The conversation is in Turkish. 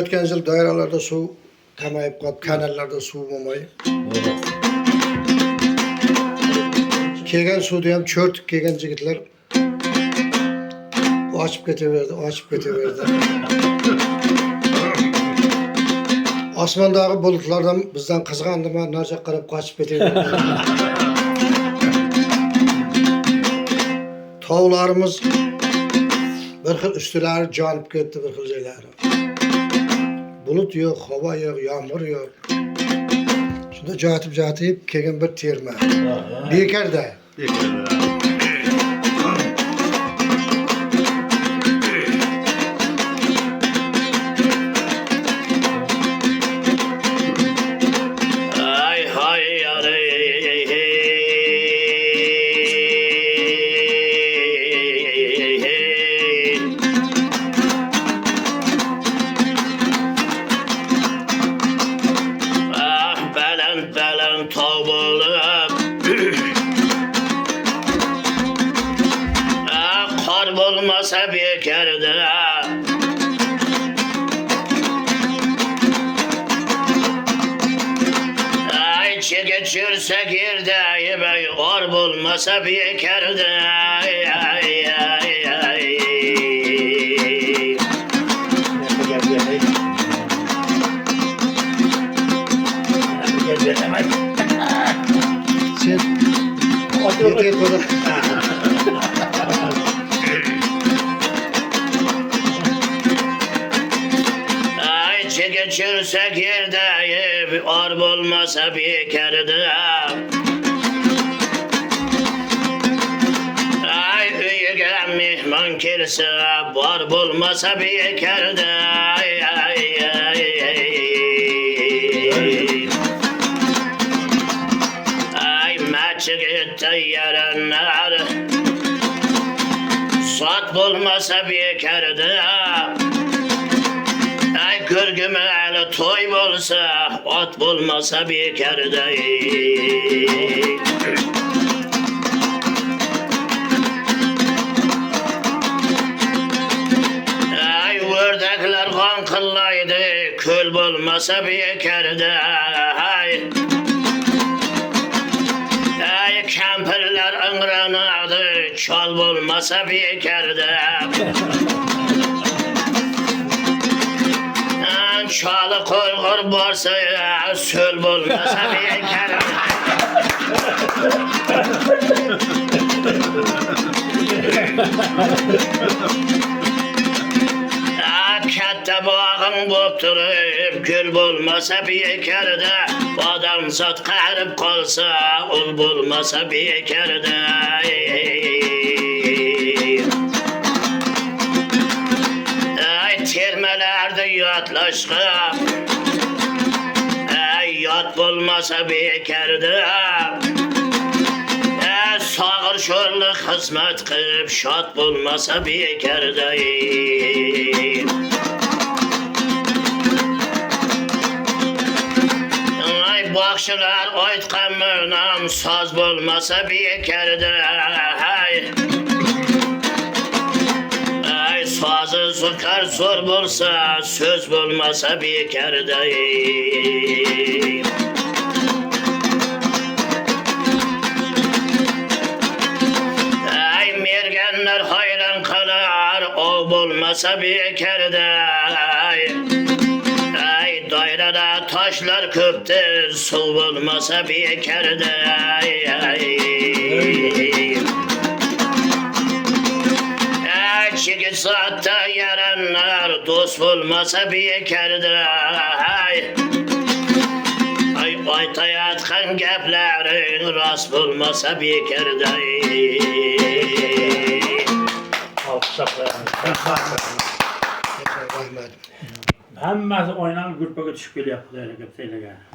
ötken yıl dairalarda su tamayıp kalıp, kanallarda su olmayı. Kegen su diyem, çörtük kegen jigitler açıp keteverdi, açıp keteverdi. Osmondagi bulutlardan bizden kızgandı mı, narca qarab kaçıp keteverdi. Tağlarımız bir xil üstüleri canıp ketdi, bir xil jeylari. Bulut yok, hava yok, yağmur yok. Şunda jatıp kegen bir terme. Bekar da. Olmasa bekardı. Ay geçirse girdi bey, or bulmasa bekardı. Ay ay ay ay. Sen yeter kadar. Geçirse girdi, or bulmasa bekardı. Ay üyüge mehman kelse, bor bulmasa bekardı. Ay ay ay ay. Ay maçıgıtta yaranlar, zat bulmasa bekardı. Gürgümeli toy bolsa, ot bulmasa bekardı. Ay ördekler kankıllaydı, köl bulmasa bekardı. Ay kampirler ıngranardı, çal bulmasa bekardı. Çalı kolgur borsa söl bulmasa bekardı. Katta bağın bop durup gül bulmasa bekardı. Adam zat qarib qolsa ul bulmasa bekardı. Termelerde yatlaşqa, yat bulmasa bekardı. Sağır şorlu xizmat qilib, şat bulmasa bekardı. Ay baxşılar aytqan mönam, saz bulmasa bekardı. Sazı sokar zor bulsa, söz bulmasa bekardı. Ay mergenler hayran kalar, o bulmasa bekardı. Ay dairada taşlar köptür, su bulmasa bekardı. Çekil saatte yaranlar, dost bulmasa bekardı. Ay aytayatkan gaplerin, rast bulmasa bekardı. Hammasi oynanib gurpaga tushib kelyapti.